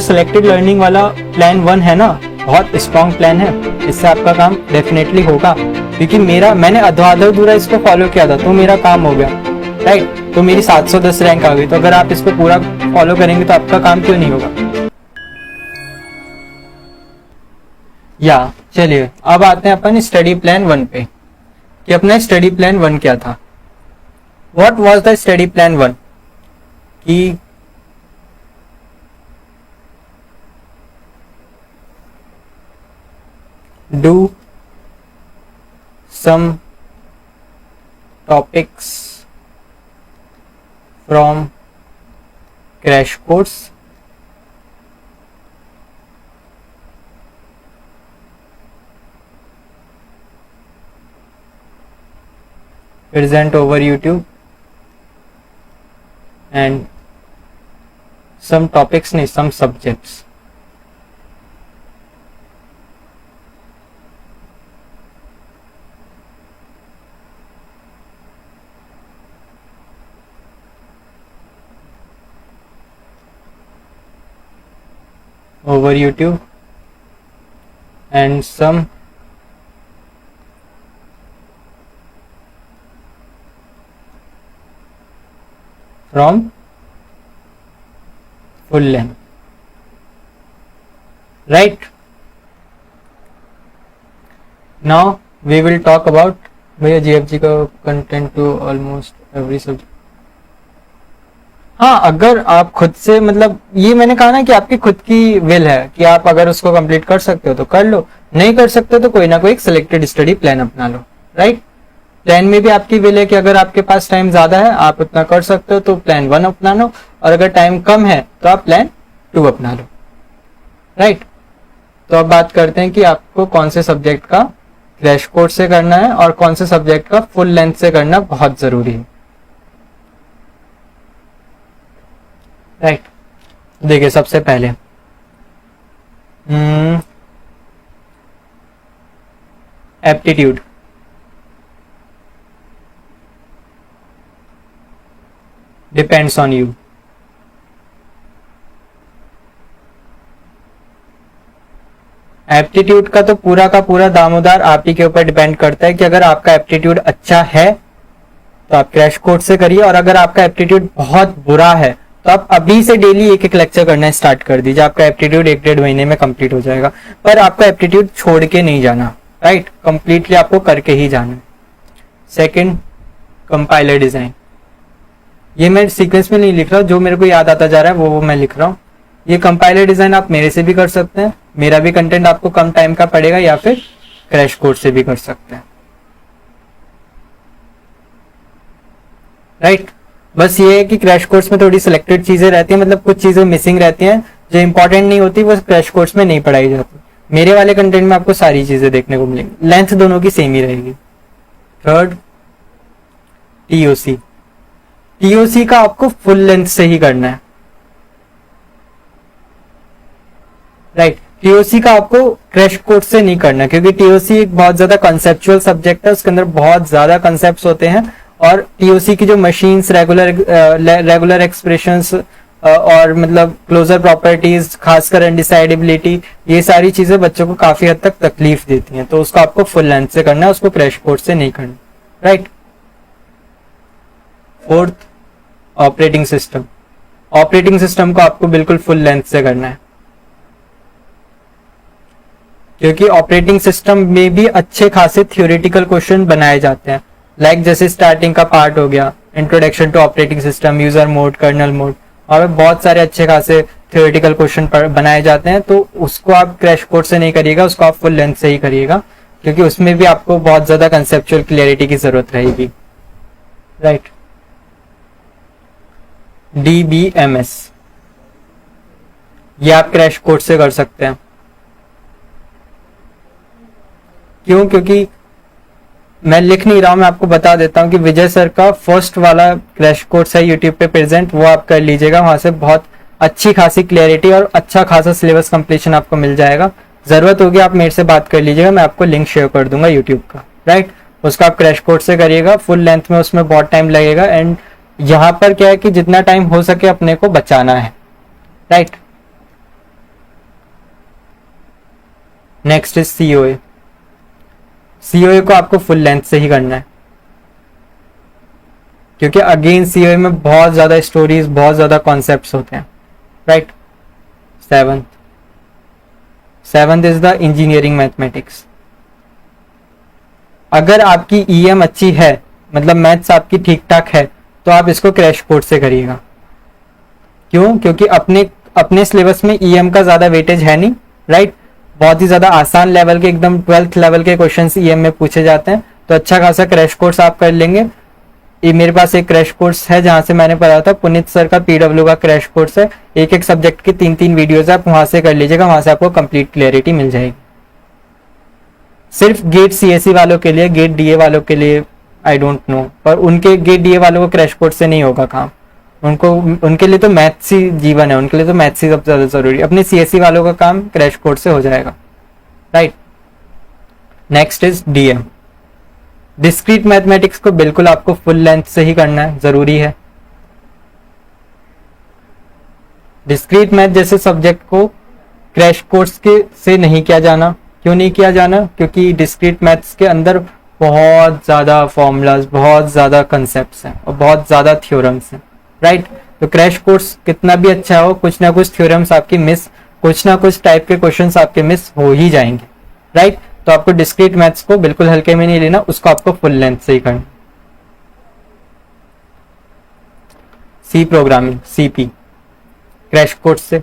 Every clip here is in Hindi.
जो सिलेक्टेड लर्निंग वाला प्लान 1 है ना, बहुत स्ट्रॉन्ग प्लान है, इससे आपका काम डेफिनेटली होगा, क्योंकि मैंने अधूरा इसको फॉलो किया था तो मेरा काम हो गया, राइट। तो मेरी 710 रैंक आ गई। तो अगर आप इसको पूरा फॉलो करेंगे तो आपका काम क्यों नहीं होगा। या चलिए अब आते हैं अपन स्टडी प्लान 1 पे कि अपना स्टडी प्लान 1 क्या था। What was the study plan 1 कि do some topics from crash course, present over YouTube, and some topics नहीं, some subjects. over YouTube and some from full length, right? Now we will talk about भैया GFG का content to almost every subject. हाँ, अगर आप खुद से, मतलब ये मैंने कहा ना कि आपकी खुद की विल है कि आप अगर उसको कंप्लीट कर सकते हो तो कर लो, नहीं कर सकते तो कोई ना कोई एक सिलेक्टेड स्टडी प्लान अपना लो, राइट। प्लान में भी आपकी विल है कि अगर आपके पास टाइम ज्यादा है, आप उतना कर सकते हो तो प्लान 1 अपना लो, और अगर टाइम कम है तो आप प्लान 2 अपना लो, राइट। तो अब बात करते हैं कि आपको कौन से सब्जेक्ट का क्रैश कोर्स से करना है और कौन से सब्जेक्ट का फुल लेंथ से करना बहुत जरूरी है, राइट। देखिए सबसे पहले aptitude, depends on you. Aptitude का तो पूरा का पूरा दामोदार आप ही के ऊपर डिपेंड करता है कि अगर आपका एप्टीट्यूड अच्छा है तो आप क्रैश कोर्स से करिए, और अगर आपका एप्टीट्यूड बहुत बुरा है तो आप अभी से डेली एक एक लेक्चर करना स्टार्ट कर दीजिए, आपका एप्टीट्यूड 1-1.5 महीने में कंप्लीट हो जाएगा। पर आपका एप्टीट्यूड छोड़ के नहीं जाना, राइट, कंप्लीटली आपको करके ही जाना। Second, compiler design. ये मैं सीक्वेंस में नहीं लिख रहा हूँ, जो मेरे को याद आता जा रहा है वो मैं लिख रहा हूँ। ये कंपाइलर डिजाइन आप मेरे से भी कर सकते हैं, मेरा भी कंटेंट आपको कम टाइम का पड़ेगा, या फिर क्रैश कोर्स से भी कर सकते हैं, राइट। बस ये है कि क्रैश कोर्स में थोड़ी सिलेक्टेड चीजें रहती हैं, मतलब कुछ चीजें मिसिंग रहती हैं जो इंपॉर्टेंट नहीं होती, वो क्रैश कोर्स में नहीं पढ़ाई जाती। मेरे वाले कंटेंट में आपको सारी चीजें देखने को मिलेंगी, लेंथ दोनों की सेम ही रहेगी। Third, TOC. टीओसी का आपको फुल लेंथ से ही करना है, राइट। टीओसी का आपको क्रैश कोर्स से नहीं करना, क्योंकि टीओसी एक बहुत ज्यादा कंसेप्चुअल सब्जेक्ट है, उसके अंदर बहुत ज्यादा कंसेप्ट्स होते हैं, और टीओसी की जो मशीन्स, रेगुलर एक्सप्रेशंस और मतलब क्लोजर प्रॉपर्टीज, खासकर अनडिसाइडेबिलिटी, ये सारी चीजें बच्चों को काफी हद तक तकलीफ देती हैं, तो उसको आपको फुल लेंथ से करना है, उसको क्रैश कोर्स से नहीं करना, right. Fourth, operating system. Operating system को आपको बिल्कुल फुल लेंथ से करना है, क्योंकि ऑपरेटिंग सिस्टम में भी अच्छे खासे थ्योरेटिकल क्वेश्चन बनाए जाते हैं, लाइक जैसे स्टार्टिंग का पार्ट हो गया, introduction to operating system, user mode, kernel mode, और बहुत सारे अच्छे खासे थ्योरेटिकल क्वेश्चन बनाए जाते हैं। तो उसको आप क्रैश कोर्स से नहीं करिएगा, उसको आप फुल लेंथ से ही करिएगा, क्योंकि उसमें भी आपको बहुत ज्यादा कंसेप्चुअल क्लियरिटी की जरूरत रहेगी, राइट। DBMS, ये आप क्रैश कोर्स से कर सकते हैं। क्यों? क्योंकि मैं लिख नहीं रहा हूं, मैं आपको बता देता हूं कि विजय सर का फर्स्ट वाला क्रैश कोर्स है यूट्यूब पे प्रेजेंट, वो आप कर लीजिएगा, वहां से बहुत अच्छी खासी क्लैरिटी और अच्छा खासा सिलेबस कंप्लीशन आपको मिल जाएगा। जरूरत होगी आप मेरे से बात कर लीजिएगा, मैं आपको लिंक शेयर कर दूंगा यूट्यूब का, राइट। उसका आप क्रैश कोर्स से करिएगा, फुल लेंथ में उसमें बहुत टाइम लगेगा, एंड यहाँ पर क्या है कि जितना टाइम हो सके अपने को बचाना है, right. Next is COA. COA को आपको फुल लेंथ से ही करना है, क्योंकि अगेन सीओए में बहुत ज्यादा स्टोरीज, बहुत ज्यादा कॉन्सेप्ट्स होते हैं, right. Seventh is the engineering mathematics. अगर आपकी ईएम अच्छी है, मतलब मैथ्स आपकी ठीक ठाक है, तो आप इसको क्रैश कोर्स से करिएगा। क्यों? क्योंकि अपने सिलेबस में ईएम का ज्यादा वेटेज है नहीं, राइट। बहुत ही ज्यादा आसान लेवल के, एकदम 12th लेवल के क्वेश्चंस ईएम में पूछे जाते हैं, तो अच्छा खासा क्रैश कोर्स आप कर लेंगे। ये मेरे पास एक क्रैश कोर्स है जहां से मैंने पढ़ा था, पुनीत सर का पीडब्ल्यू का क्रैश कोर्स है। एक सब्जेक्ट की 3 वीडियोस आप वहां से कर लीजिएगा, वहां से आपको कंप्लीट क्लियरिटी मिल जाएगी। सिर्फ गेट सीएससी वालों के लिए, गेट डीए वालों के लिए आई डोंट नो, पर उनके गेट डीए वालों को क्रैश कोर्स से नहीं होगा काम। उनके लिए तो मैथ्स ही जीवन है, उनके लिए तो मैथ्स ही सबसे ज्यादा जरूरी है। अपने सीएससी वालों का काम क्रैश कोर्स से हो जाएगा, right. Next is DM. Discrete mathematics को बिल्कुल आपको फुल लेंथ से ही करना है, जरूरी है। डिस्क्रीट मैथ जैसे सब्जेक्ट को क्रैश कोर्स के से नहीं किया जाना। क्यों नहीं किया जाना? क्योंकि डिस्क्रीट मैथ्स के अंदर बहुत ज्यादा फॉर्मूलाज, बहुत ज्यादा कंसेप्ट्स हैं और बहुत ज्यादा थ्योरम्स हैं, राइट। तो क्रैश कोर्स कितना भी अच्छा हो, कुछ ना कुछ थ्योरम्स आपकी मिस, कुछ ना कुछ टाइप के क्वेश्चंस आपके मिस हो ही जाएंगे, राइट। तो आपको डिस्क्रीट मैथ्स को बिल्कुल हल्के में नहीं लेना, उसको आपको फुल लेंथ से ही करना। C programming, CP, crash course से।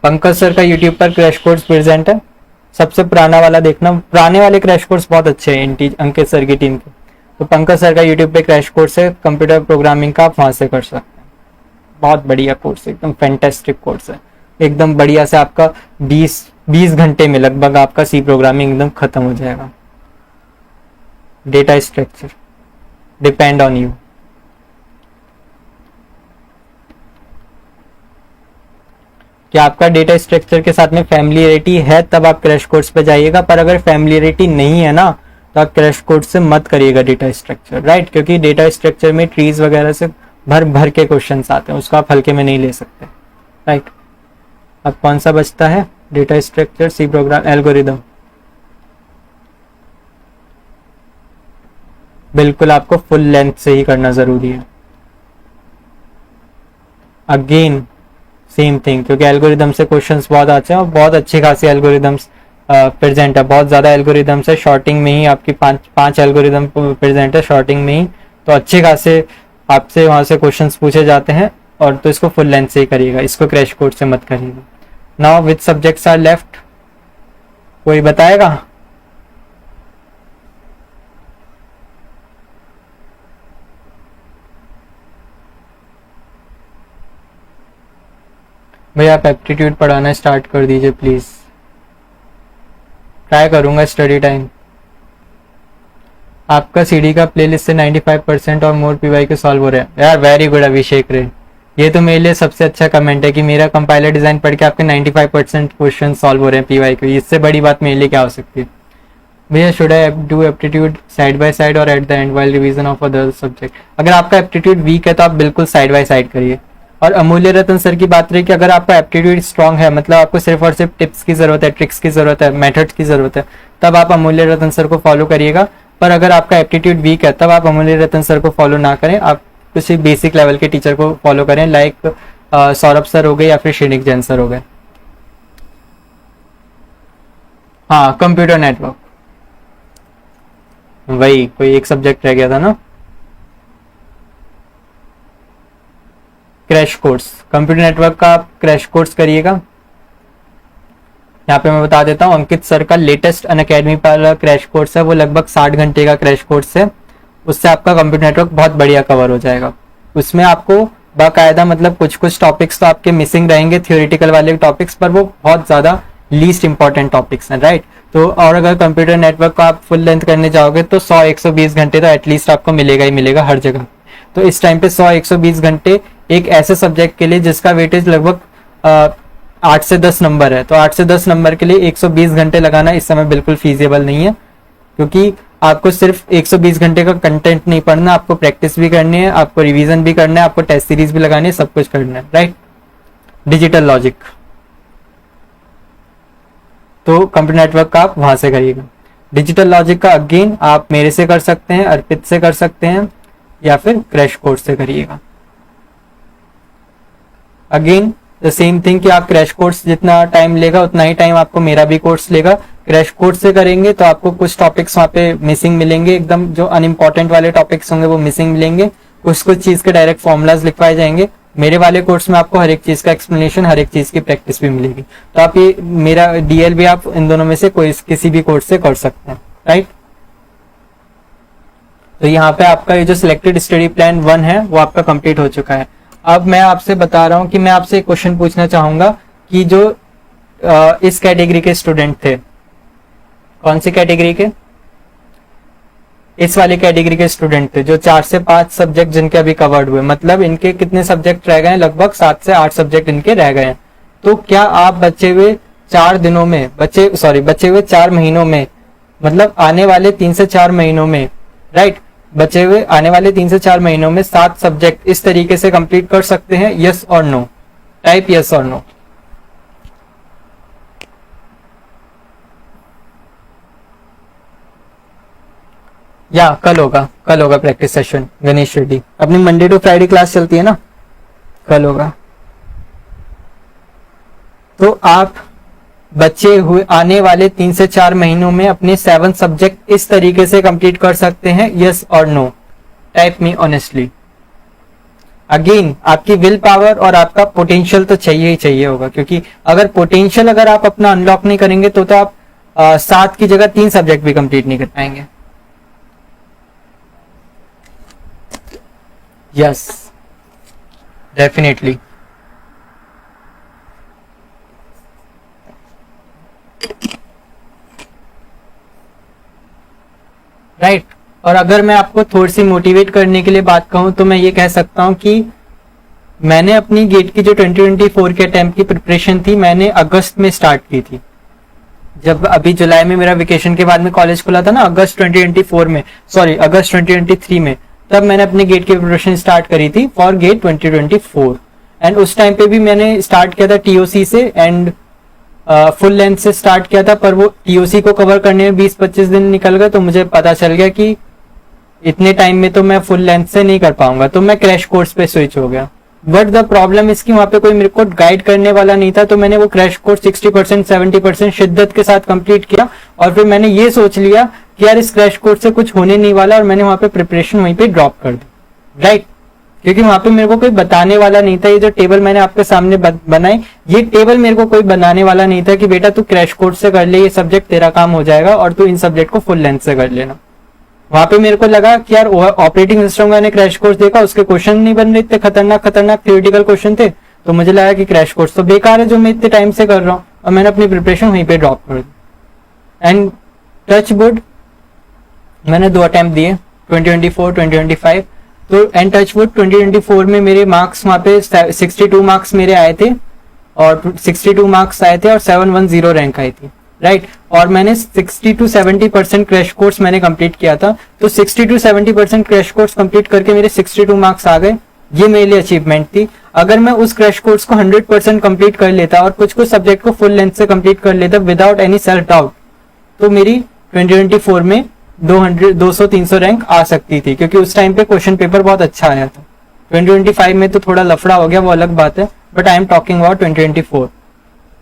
पंकज सर का यूट्यूब पर क्रैश कोर्स प्रेजेंट है, सबसे पुराना वाला देखना। पुराने वाले क्रैश कोर्स बहुत अच्छे हैं अंकित सर की टीम के। तो पंकज सर का यूट्यूब पे क्रैश कोर्स है कंप्यूटर प्रोग्रामिंग का, आप वहां से कर सकते हैं। बहुत बढ़िया कोर्स है, एकदम फैंटास्टिक कोर्स है, एकदम बढ़िया से आपका 20 घंटे में लगभग आपका सी प्रोग्रामिंग एकदम खत्म हो जाएगा। Data structure depend on you. क्या आपका डेटा स्ट्रक्चर के साथ में फैमिलियरिटी है, तब आप क्रैश कोर्स पे जाइएगा। पर अगर फैमिलियरिटी नहीं है ना, तो आप क्रैश कोर्स से मत करिएगा डेटा स्ट्रक्चर, राइट। क्योंकि डेटा स्ट्रक्चर में ट्रीज वगैरह से भर भर के क्वेश्चंस आते हैं, उसको आप हल्के में नहीं ले सकते, राइट। अब कौन सा बचता है? Data structure, C program, algorithm. बिल्कुल आपको फुल लेंथ से ही करना जरूरी है। अगेन सेम थिंग, क्योंकि एल्गोरिदम से क्वेश्चंस बहुत आते हैं और बहुत अच्छी खासी एल्गोरिदम्स प्रेजेंट है, बहुत ज़्यादा एल्गोरिदम्स है। शॉर्टिंग में ही आपकी पांच एल्गोरिदम प्रेजेंट है शॉर्टिंग में ही, तो अच्छे खासे आपसे वहाँ से क्वेश्चंस पूछे जाते हैं। और तो इसको फुल लेंथ से ही करिएगा, इसको क्रैश कोर्स से मत करिएगा। Now which subjects are left, कोई बताएगा? भैया आप एप्टीट्यूड पढ़ाना स्टार्ट कर दीजिए प्लीज, ट्राई करूंगा स्टडी टाइम। आपका सीडी का प्लेलिस्ट से 95% और मोर पीवाई के सॉल्व हो रहे हैं यार, वेरी गुड अभिषेक रे। ये तो मेरे लिए सबसे अच्छा कमेंट है कि मेरा कंपाइलर डिजाइन पढ़ के आपके 95% क्वेश्चन सॉल्व हो रहे हैं पीवाई के। इससे बड़ी बात मेरे लिए क्या हो सकती है? भैया should I do aptitude side by side और at the end while revision of other subject? अगर आपका एप्टीट्यूड वीक है तो आप बिल्कुल साइड बाय साइड करिए। और अमूल्य रतन सर की बात रही कि अगर आपका एप्टीट्यूड स्ट्रांग है, मतलब आपको सिर्फ और सिर्फ टिप्स की जरूरत है, ट्रिक्स की जरूरत है, मेथड्स की जरूरत है, तब आप अमूल्य रतन सर को फॉलो करिएगा। पर अगर आपका एप्टीट्यूड वीक है तब आप अमूल्य रतन सर को फॉलो ना करें, आप किसी बेसिक लेवल के टीचर को फॉलो करें, लाइक सौरभ सर हो गए या फिर श्रीनिक जैन सर हो गए। हाँ, कंप्यूटर नेटवर्क, वही कोई एक सब्जेक्ट रह गया था ना। क्रैश कोर्स, कंप्यूटर नेटवर्क का आप क्रैश कोर्स करिएगा। यहाँ पे मैं बता देता हूँ, अंकित सर का लेटेस्ट अनअकैडमी पर क्रैश कोर्स है, वो लगभग 60 घंटे का क्रैश कोर्स है। उससे आपका कंप्यूटर नेटवर्क बहुत बढ़िया कवर हो जाएगा। उसमें आपको बाकायदा, मतलब कुछ कुछ टॉपिक्स तो आपके मिसिंग रहेंगे थियोरिटिकल वाले टॉपिक्स, पर वो बहुत ज़्यादा लीस्ट इंपॉर्टेंट टॉपिक्स हैं, राइट। तो और अगर कंप्यूटर नेटवर्क को आप फुल लेंथ करने जाओगे तो 100-120 घंटे तो एटलीस्ट आपको मिलेगा ही मिलेगा हर जगह। तो इस टाइम पे 100-120 घंटे एक ऐसे सब्जेक्ट के लिए जिसका वेटेज लगभग 8 से 10 नंबर है, तो 8 से 10 नंबर के लिए 120 घंटे लगाना इस समय बिल्कुल फीजिबल नहीं है। क्योंकि आपको सिर्फ 120 घंटे का कंटेंट नहीं पढ़ना, आपको प्रैक्टिस भी करनी है, आपको रिवीजन भी करना है, आपको टेस्ट सीरीज भी लगानी है, सब कुछ करना है, राइट। डिजिटल लॉजिक, तो कंप्यूटर नेटवर्क का आप वहां से करिएगा। डिजिटल लॉजिक का अगेन आप मेरे से कर सकते हैं, अर्पित से कर सकते हैं, या फिर क्रैश कोर्स से करिएगा। अगेन द सेम थिंग कि आप क्रैश कोर्स जितना टाइम लेगा उतना ही टाइम आपको मेरा भी कोर्स लेगा। क्रैश कोर्स से करेंगे तो आपको कुछ टॉपिक्स वहाँ पे मिसिंग मिलेंगे, एकदम जो अनइम्पॉर्टेंट वाले टॉपिक्स होंगे वो मिसिंग मिलेंगे, कुछ चीज के डायरेक्ट फॉर्मूलाज लिखवाए जाएंगे। मेरे वाले कोर्स में आपको हर एक चीज का एक्सप्लेनेशन, हर एक चीज की प्रैक्टिस भी मिलेगी। तो आप ये मेरा डीएल भी आप इन दोनों में से कोई किसी भी कोर्स से कर सकते हैं, राइट। तो यहाँ पे आपका ये जो सिलेक्टेड स्टडी प्लान 1 है वो आपका कंप्लीट हो चुका है। अब मैं आपसे बता रहा हूँ कि मैं आपसे एक क्वेश्चन पूछना चाहूंगा कि जो इस कैटेगरी के स्टूडेंट थे, कौन सी कैटेगरी के, इस वाली कैटेगरी के स्टूडेंट थे जो 4 से 5 सब्जेक्ट जिनके अभी कवर्ड हुए, मतलब इनके कितने सब्जेक्ट रह गए हैं, लगभग 7 से 8 सब्जेक्ट इनके रह गए हैं। तो क्या आप बचे हुए 4 महीनों में, मतलब आने वाले 3 से 4 महीनों में, राइट, बचे हुए आने वाले 3 से 4 महीनों में 7 सब्जेक्ट इस तरीके से कंप्लीट कर सकते हैं? यस और नो, टाइप यस और नो। या कल होगा प्रैक्टिस सेशन गणेश रेड्डी, अपनी मंडे टू फ्राइडे क्लास चलती है ना, कल होगा। तो आप बचे हुए आने वाले 3 से 4 महीनों में अपने 7 सब्जेक्ट इस तरीके से कंप्लीट कर सकते हैं? यस और no, type me honestly. Again आपकी विल पावर और आपका पोटेंशियल तो चाहिए ही चाहिए होगा, क्योंकि अगर पोटेंशियल अगर आप अपना अनलॉक नहीं करेंगे तो आप 7 की जगह 3 सब्जेक्ट भी कंप्लीट नहीं कर पाएंगे। Yes, definitely. राइट। और अगर मैं आपको थोड़ी सी मोटिवेट करने के लिए बात कहूं तो मैं ये कह सकता हूं कि मैंने अपनी गेट की जो 2024 के अटेम्प्ट की प्रिपरेशन थी मैंने अगस्त में स्टार्ट की थी। जब अभी जुलाई में मेरा वेकेशन के बाद में कॉलेज खुला था ना, अगस्त 2023 में, तब मैंने अपने गेट की प्रिपरेशन स्टार्ट करी थी फॉर गेट 2024। एंड उस टाइम पे भी मैंने स्टार्ट किया था टीओसी से एंड फुल लेंथ से स्टार्ट किया था, पर वो टीओसी को कवर करने में 20-25 दिन निकल गए, तो मुझे पता चल गया कि इतने टाइम में तो मैं फुल लेंथ से नहीं कर पाऊंगा, तो मैं क्रैश कोर्स पे स्विच हो गया। बट द प्रॉब्लम इसकी वहां पे कोई मेरे को गाइड करने वाला नहीं था, तो मैंने वो क्रैश कोर्स 60% 70% शिद्दत के साथ कंप्लीट किया और फिर मैंने ये सोच लिया कि यार इस क्रैश कोर्स से कुछ होने नहीं वाला, और मैंने वहां पे प्रिपरेशन वहीं पे ड्रॉप कर दी, राइट। क्योंकि वहां पे मेरे को कोई बताने वाला नहीं था। ये जो टेबल मैंने आपके सामने बनाई, ये टेबल मेरे को कोई बनाने वाला नहीं था कि बेटा तू क्रैश कोर्स से कर ले, ये सब्जेक्ट तेरा काम हो जाएगा और तू इन सब्जेक्ट को फुल लेंथ से कर लेना। वहां पे मेरे को लगा कि यार ऑपरेटिंग सिस्टम का मैंने क्रैश कोर्स देखा, उसके क्वेश्चन नहीं बन रहे, इतने खतरनाक थियोरेटिकल क्वेश्चन थे, तो मुझे लगा कि क्रैश कोर्स तो बेकार है जो मैं इतने टाइम से कर रहा हूँ, और मैंने अपनी प्रिपरेशन वहीं पे ड्रॉप कर दी। एंड टच वुड मैंने 2 अटेम्प्ट दिए, 2024 2025, तो एंड टच वुड 2024 में मेरे मार्क्स वहां पे 62 मार्क्स मेरे आए थे, और 62 मार्क्स आए थे और 710 रैंक आई थी, राइट। और मैंने 60 to 70% क्रैश कोर्स मैंने कंप्लीट किया था, तो 60 to 70% क्रैश कोर्स कंप्लीट करके मेरे 62 मार्क्स आ गए। ये मेरे लिए अचीवमेंट थी। अगर मैं उस क्रैश कोर्स को 100% कंप्लीट कर लेता और कुछ सब्जेक्ट को फुल लेंथ से कंप्लीट कर लेता विदाउट एनी सेल्फ डाउट, तो मेरी 2024 में 200-300 रैंक आ सकती थी, क्योंकि उस टाइम पे क्वेश्चन पेपर बहुत अच्छा आया था। 2025 में तो थोड़ा लफड़ा हो गया, वो अलग बात है, but I am talking about 2024।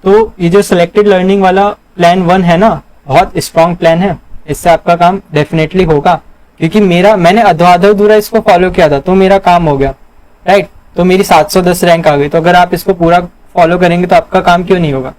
तो ये जो सिलेक्टेड लर्निंग वाला प्लान 1 है ना, बहुत स्ट्रॉन्ग प्लान है, इससे आपका काम डेफिनेटली होगा, क्योंकि मैंने अधूरा इसको फॉलो किया था तो मेरा काम हो गया, राइट। तो मेरी 710 रैंक आ गई, तो अगर आप इसको पूरा फॉलो करेंगे तो आपका काम क्यों नहीं होगा।